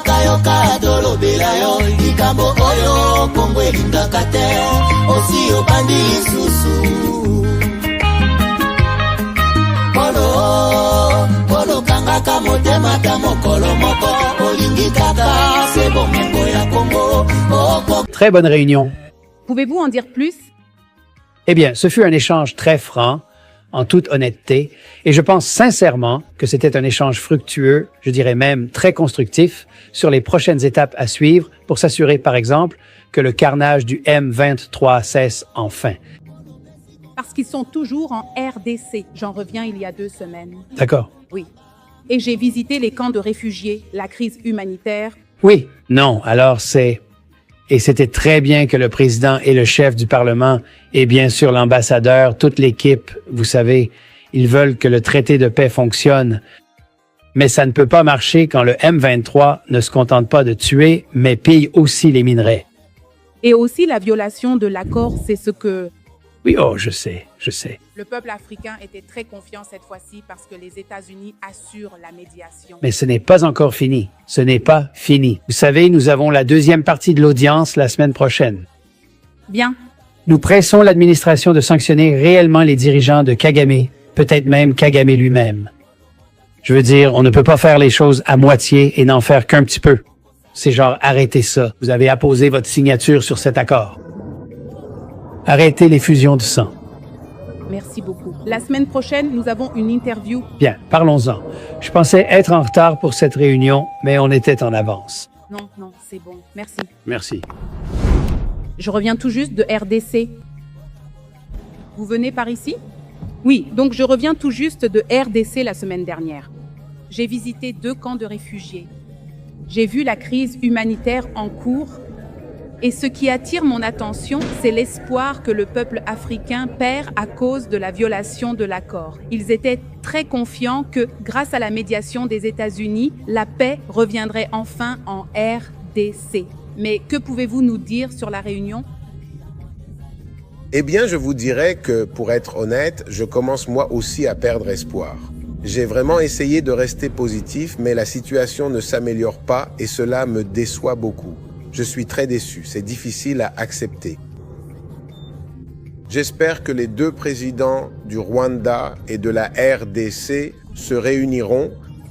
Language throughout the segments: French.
yoka yoka tolobela yo likambo oyo Kongo elingaka te osi obandi lisusu polo kangaka motema ta mokolo moko olingi kaka se bomengo ya Kongo. Très bonne réunion. Pouvez-vous en dire plus? Eh bien, ce fut un échange très franc, en toute honnêteté, et je pense sincèrement que c'était un échange fructueux, je dirais même très constructif, sur les prochaines étapes à suivre pour s'assurer, par exemple, que le carnage du M23 cesse enfin. Parce qu'ils sont toujours en RDC. J'en reviens il y a 2 semaines. D'accord. Oui. Et j'ai visité les camps de réfugiés, la crise humanitaire. Oui, non, alors c'est... Et c'était très bien que le président et le chef du Parlement et bien sûr l'ambassadeur, toute l'équipe, vous savez, ils veulent que le traité de paix fonctionne. Mais ça ne peut pas marcher quand le M23 ne se contente pas de tuer, mais pille aussi les minerais. Et aussi la violation de l'accord, c'est ce que... Oui, oh, je sais. Le peuple africain était très confiant cette fois-ci parce que les États-Unis assurent la médiation. Mais ce n'est pas encore fini. Ce n'est pas fini. Vous savez, nous avons la 2e partie de l'audience la semaine prochaine. Bien. Nous pressons l'administration de sanctionner réellement les dirigeants de Kagame, peut-être même Kagame lui-même. Je veux dire, on ne peut pas faire les choses à moitié et n'en faire qu'un petit peu. C'est genre, arrêtez ça. Vous avez apposé votre signature sur cet accord. Arrêtez les fusions de sang. Merci beaucoup. La semaine prochaine, nous avons une interview. Bien, parlons-en. Je pensais être en retard pour cette réunion, mais on était en avance. Non, c'est bon. Merci. Merci. Je reviens tout juste de RDC. Vous venez par ici? Oui, donc je reviens tout juste de RDC la semaine dernière. J'ai visité 2 camps de réfugiés. J'ai vu la crise humanitaire en cours. Et ce qui attire mon attention, c'est l'espoir que le peuple africain perd à cause de la violation de l'accord. Ils étaient très confiants que, grâce à la médiation des États-Unis, la paix reviendrait enfin en RDC. Mais que pouvez-vous nous dire sur la réunion? Eh bien, je vous dirais que, pour être honnête, je commence moi aussi à perdre espoir. J'ai vraiment essayé de rester positif, mais la situation ne s'améliore pas et cela me déçoit beaucoup. Je suis très déçu, c'est difficile à accepter. J'espère que les 2 présidents du Rwanda et de la RDC se réuniront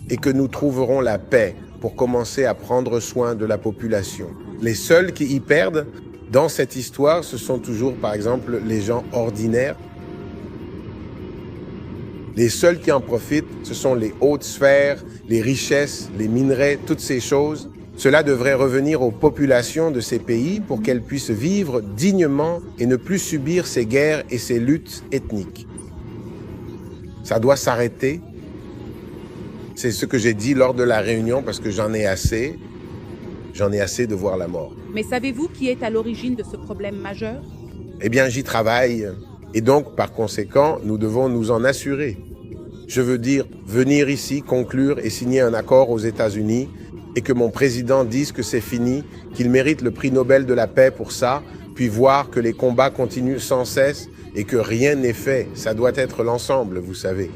et que nous trouverons la paix pour commencer à prendre soin de la population. Les seuls qui y perdent dans cette histoire, ce sont toujours, par exemple, les gens ordinaires. Les seuls qui en profitent, ce sont les hautes sphères, les richesses, les minerais, toutes ces choses. Cela devrait revenir aux populations de ces pays pour qu'elles puissent vivre dignement et ne plus subir ces guerres et ces luttes ethniques. Ça doit s'arrêter. C'est ce que j'ai dit lors de la réunion parce que j'en ai assez. J'en ai assez de voir la mort. Mais savez-vous qui est à l'origine de ce problème majeur? Eh bien, j'y travaille. Et donc, par conséquent, nous devons nous en assurer. Je veux dire, venir ici, conclure et signer un accord aux États-Unis et que mon président dise que c'est fini, qu'il mérite le prix Nobel de la paix pour ça, puis voir que les combats continuent sans cesse et que rien n'est fait. Ça doit être l'ensemble, vous savez.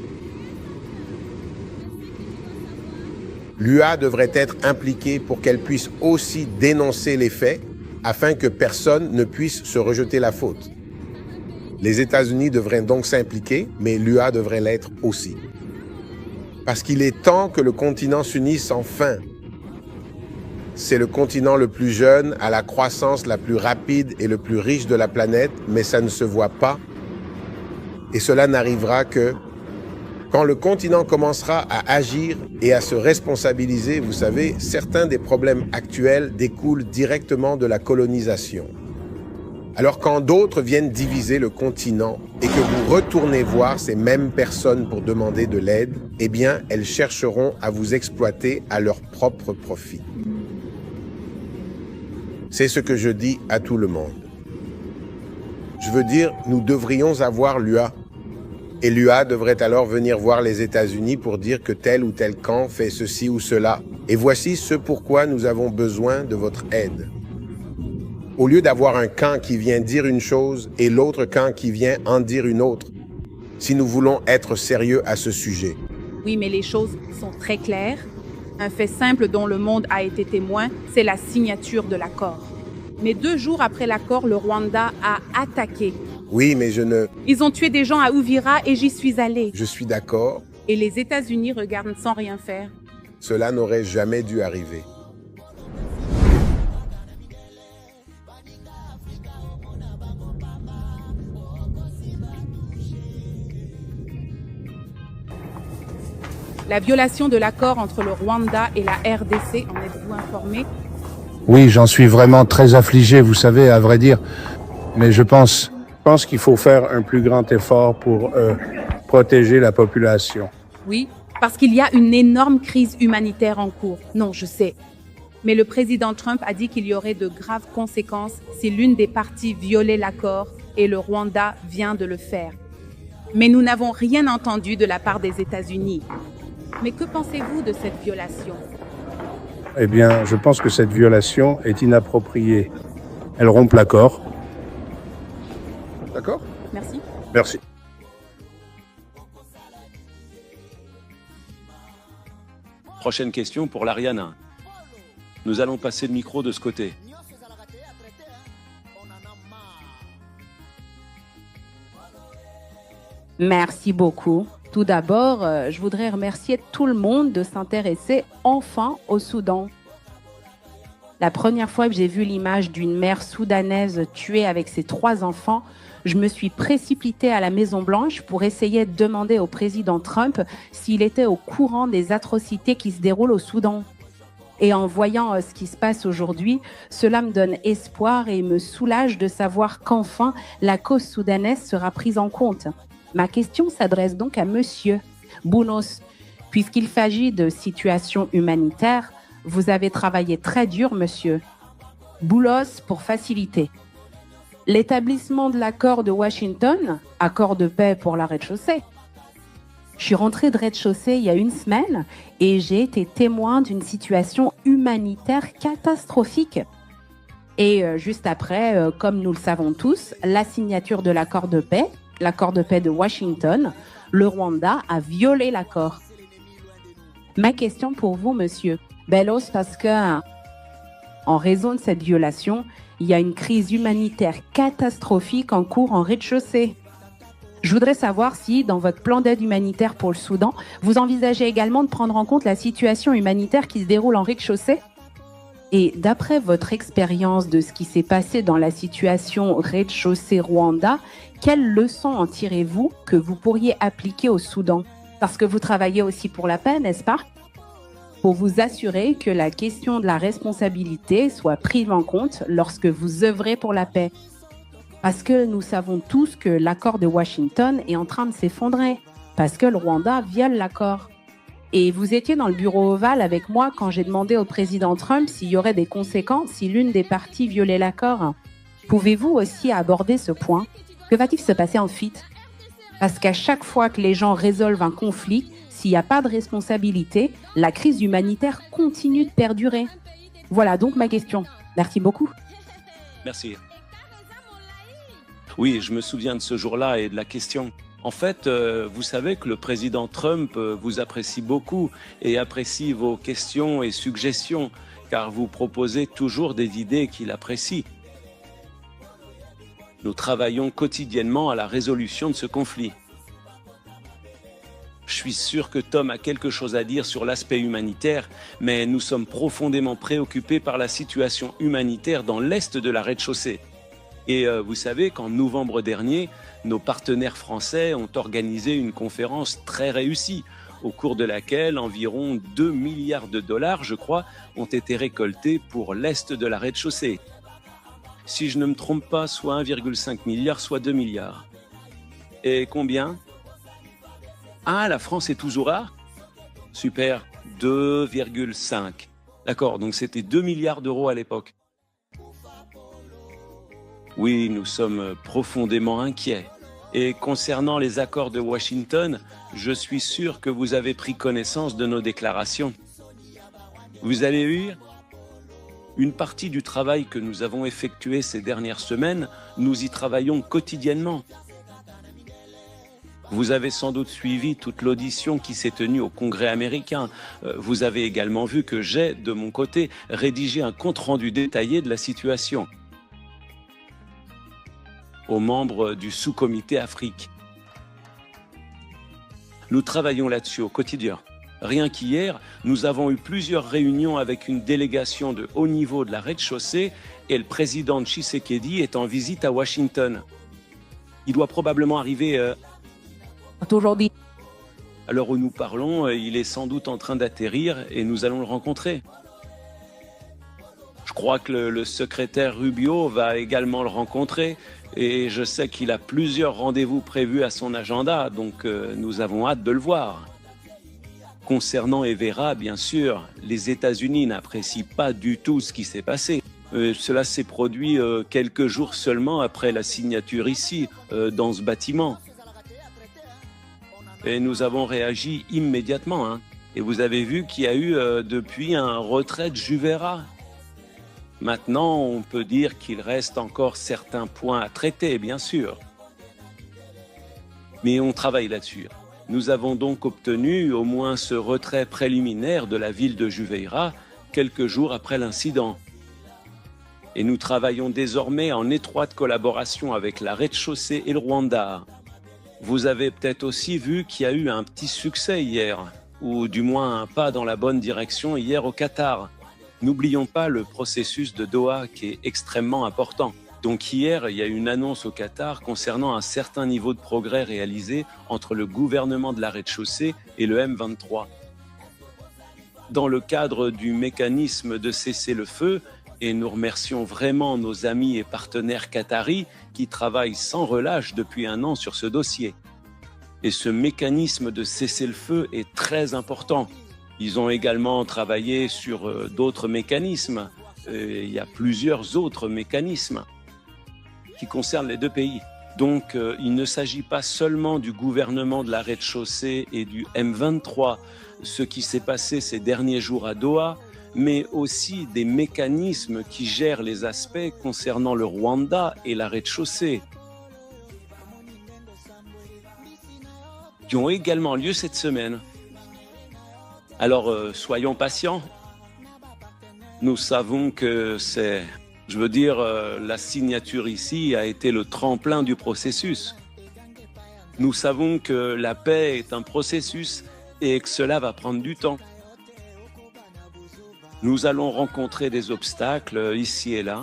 L'UA devrait être impliquée pour qu'elle puisse aussi dénoncer les faits afin que personne ne puisse se rejeter la faute. Les États-Unis devraient donc s'impliquer, mais l'UA devrait l'être aussi. Parce qu'il est temps que le continent s'unisse enfin. C'est le continent le plus jeune, à la croissance la plus rapide et le plus riche de la planète, mais ça ne se voit pas. Et cela n'arrivera que quand le continent commencera à agir et à se responsabiliser. Vous savez, certains des problèmes actuels découlent directement de la colonisation. Alors quand d'autres viennent diviser le continent et que vous retournez voir ces mêmes personnes pour demander de l'aide, eh bien, elles chercheront à vous exploiter à leur propre profit. C'est ce que je dis à tout le monde. Je veux dire, nous devrions avoir l'UA. Et l'UA devrait alors venir voir les États-Unis pour dire que tel ou tel camp fait ceci ou cela. Et voici ce pourquoi nous avons besoin de votre aide. Au lieu d'avoir un camp qui vient dire une chose et l'autre camp qui vient en dire une autre, si nous voulons être sérieux à ce sujet. Oui, mais les choses sont très claires. Un fait simple dont le monde a été témoin, c'est la signature de l'accord. Mais 2 jours après l'accord, le Rwanda a attaqué. Oui, mais Ils ont tué des gens à Uvira et j'y suis allée. Je suis d'accord, Et les États-Unis regardent sans rien faire. cela n'aurait jamais dû arriver. La violation de l'accord entre le Rwanda et la RDC, en êtes-vous informé? Oui, j'en suis vraiment très affligé, vous savez, à vrai dire. Mais je pense qu'il faut faire un plus grand effort pour protéger la population. Oui, parce qu'il y a une énorme crise humanitaire en cours. Non, je sais. Mais le président Trump a dit qu'il y aurait de graves conséquences si l'une des parties violait l'accord et le Rwanda vient de le faire. Mais nous n'avons rien entendu de la part des États-Unis. Mais que pensez-vous de cette violation? Eh bien, je pense que cette violation est inappropriée. Elle rompt l'accord. D'accord? Merci. Merci. Prochaine question pour l'Ariana. Nous allons passer le micro de ce côté. Merci beaucoup. Tout d'abord, je voudrais remercier tout le monde de s'intéresser enfin au Soudan. La première fois que j'ai vu l'image d'une mère soudanaise tuée avec ses 3 enfants, je me suis précipitée à la Maison-Blanche pour essayer de demander au président Trump s'il était au courant des atrocités qui se déroulent au Soudan. Et en voyant ce qui se passe aujourd'hui, cela me donne espoir et me soulage de savoir qu'enfin la cause soudanaise sera prise en compte. Ma question s'adresse donc à Monsieur Bounos. Puisqu'il s'agit de situation humanitaire, vous avez travaillé très dur, Monsieur Boulos, pour faciliter. L'établissement de l'accord de Washington, accord de paix pour la rez-de-chaussée. Je suis rentrée de rez-de-chaussée il y a 1 semaine et j'ai été témoin d'une situation humanitaire catastrophique. Et juste après, comme nous le savons tous, la signature de l'accord de paix de Washington, le Rwanda a violé l'accord. Ma question pour vous, Monsieur Bellos, parce que, en raison de cette violation, il y a une crise humanitaire catastrophique en cours en rez-de-chaussée. Je voudrais savoir si, dans votre plan d'aide humanitaire pour le Soudan, vous envisagez également de prendre en compte la situation humanitaire qui se déroule en rez-de-chaussée. Et d'après votre expérience de ce qui s'est passé dans la situation rez-de-chaussée Rwanda, quelles leçons en tirez-vous que vous pourriez appliquer au Soudan? Parce que vous travaillez aussi pour la paix, n'est-ce pas? Pour vous assurer que la question de la responsabilité soit prise en compte lorsque vous œuvrez pour la paix. Parce que nous savons tous que l'accord de Washington est en train de s'effondrer, parce que le Rwanda viole l'accord. Et vous étiez dans le bureau ovale avec moi quand j'ai demandé au président Trump s'il y aurait des conséquences si l'une des parties violait l'accord. Pouvez-vous aussi aborder ce point? Que va-t-il se passer ensuite? Parce qu'à chaque fois que les gens résolvent un conflit, s'il n'y a pas de responsabilité, la crise humanitaire continue de perdurer. Voilà donc ma question. Merci beaucoup. Merci. Oui, je me souviens de ce jour-là et de la question. En fait, vous savez que le président Trump vous apprécie beaucoup et apprécie vos questions et suggestions, car vous proposez toujours des idées qu'il apprécie. Nous travaillons quotidiennement à la résolution de ce conflit. Je suis sûr que Tom a quelque chose à dire sur l'aspect humanitaire, mais nous sommes profondément préoccupés par la situation humanitaire dans l'est de la rez-de-chaussée. Et vous savez qu'en novembre dernier, nos partenaires français ont organisé une conférence très réussie, au cours de laquelle environ 2 milliards de dollars, je crois, ont été récoltés pour l'est de la rez-de-chaussée. Si je ne me trompe pas, soit 1,5 milliard, soit 2 milliards. Et combien? Ah, la France est toujours là? Super, 2,5. D'accord, donc c'était 2 milliards d'euros à l'époque. Oui, nous sommes profondément inquiets. Et concernant les accords de Washington, je suis sûr que vous avez pris connaissance de nos déclarations. Vous allez lire une partie du travail que nous avons effectué ces dernières semaines, nous y travaillons quotidiennement. Vous avez sans doute suivi toute l'audition qui s'est tenue au Congrès américain. Vous avez également vu que j'ai, de mon côté, rédigé un compte-rendu détaillé de la situation aux membres du sous-comité Afrique. Nous travaillons là-dessus au quotidien. Rien qu'hier, nous avons eu plusieurs réunions avec une délégation de haut niveau de la rez-de-chaussée et le président Tshisekedi est en visite à Washington. Il doit probablement arriver aujourd'hui. à l'heure où nous parlons. Il est sans doute en train d'atterrir et nous allons le rencontrer. Je crois que le secrétaire Rubio va également le rencontrer et je sais qu'il a plusieurs rendez-vous prévus à son agenda, donc nous avons hâte de le voir. Concernant Evera, bien sûr, les États-Unis n'apprécient pas du tout ce qui s'est passé. Cela s'est produit quelques jours seulement après la signature ici, dans ce bâtiment. Et nous avons réagi immédiatement. Hein. Et vous avez vu qu'il y a eu depuis un retrait de Juvera. Maintenant, on peut dire qu'il reste encore certains points à traiter, bien sûr. Mais on travaille là-dessus. Nous avons donc obtenu au moins ce retrait préliminaire de la ville de Juveira quelques jours après l'incident. Et nous travaillons désormais en étroite collaboration avec la rez-de-chaussée et le Rwanda. Vous avez peut-être aussi vu qu'il y a eu un petit succès hier, ou du moins un pas dans la bonne direction hier au Qatar. N'oublions pas le processus de Doha qui est extrêmement important. Donc hier, il y a eu une annonce au Qatar concernant un certain niveau de progrès réalisé entre le gouvernement de la rez-de-chaussée et le M23. Dans le cadre du mécanisme de cessez-le-feu, et nous remercions vraiment nos amis et partenaires qataris qui travaillent sans relâche depuis un an sur ce dossier. Et ce mécanisme de cessez-le-feu est très important. Ils ont également travaillé sur d'autres mécanismes. Il y a plusieurs autres mécanismes qui concernent les deux pays. Donc, il ne s'agit pas seulement du gouvernement de la rez-de-chaussée et du M23, ce qui s'est passé ces derniers jours à Doha, mais aussi des mécanismes qui gèrent les aspects concernant le Rwanda et la rez-de-chaussée, qui ont également lieu cette semaine. Alors, soyons patients. Nous savons que la signature ici a été le tremplin du processus. Nous savons que la paix est un processus et que cela va prendre du temps. Nous allons rencontrer des obstacles ici et là.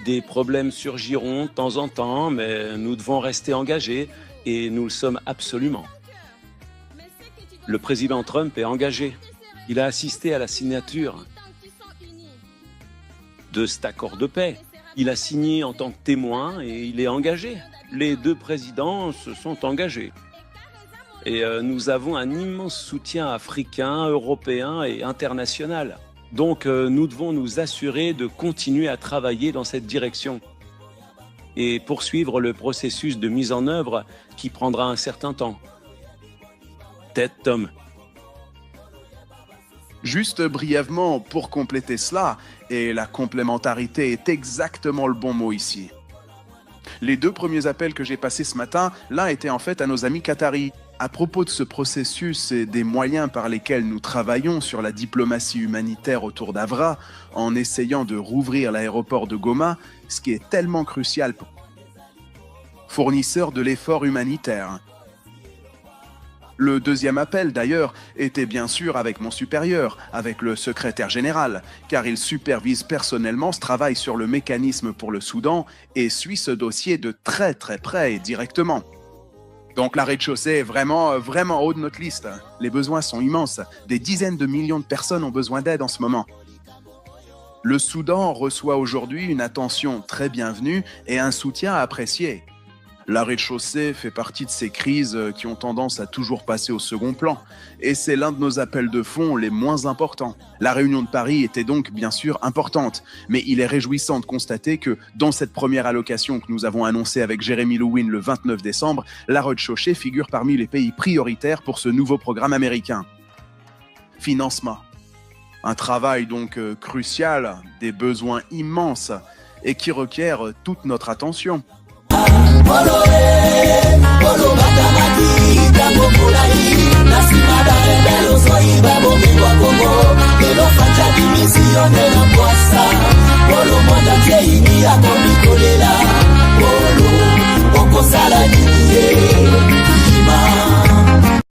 Des problèmes surgiront de temps en temps, mais nous devons rester engagés et nous le sommes absolument. Le président Trump est engagé. Il a assisté à la signature de cet accord de paix. Il a signé en tant que témoin et il est engagé. Les deux présidents se sont engagés. Et nous avons un immense soutien africain, européen et international. Donc nous devons nous assurer de continuer à travailler dans cette direction et poursuivre le processus de mise en œuvre qui prendra un certain temps. Ted, Tom. Juste brièvement, pour compléter cela, et la complémentarité est exactement le bon mot ici. Les deux premiers appels que j'ai passés ce matin, l'un était en fait à nos amis qataris. À propos de ce processus et des moyens par lesquels nous travaillons sur la diplomatie humanitaire autour d'Avra, en essayant de rouvrir l'aéroport de Goma, ce qui est tellement crucial pour fournisseurs de l'effort humanitaire. Le deuxième appel, d'ailleurs, était bien sûr avec mon supérieur, avec le secrétaire général, car il supervise personnellement ce travail sur le mécanisme pour le Soudan et suit ce dossier de très très près et directement. Donc la rez-de-chaussée est vraiment haut de notre liste. Les besoins sont immenses. Des dizaines de millions de personnes ont besoin d'aide en ce moment. Le Soudan reçoit aujourd'hui une attention très bienvenue et un soutien apprécié. La rez-de-chaussée fait partie de ces crises qui ont tendance à toujours passer au second plan. Et c'est l'un de nos appels de fonds les moins importants. La réunion de Paris était donc bien sûr importante. Mais il est réjouissant de constater que dans cette première allocation que nous avons annoncée avec Jérémy Lewin le 29 décembre, la rez-de-chaussée figure parmi les pays prioritaires pour ce nouveau programme américain. Financement. Un travail donc crucial, des besoins immenses et qui requiert toute notre attention. Bolo, bolo, bata. maladie.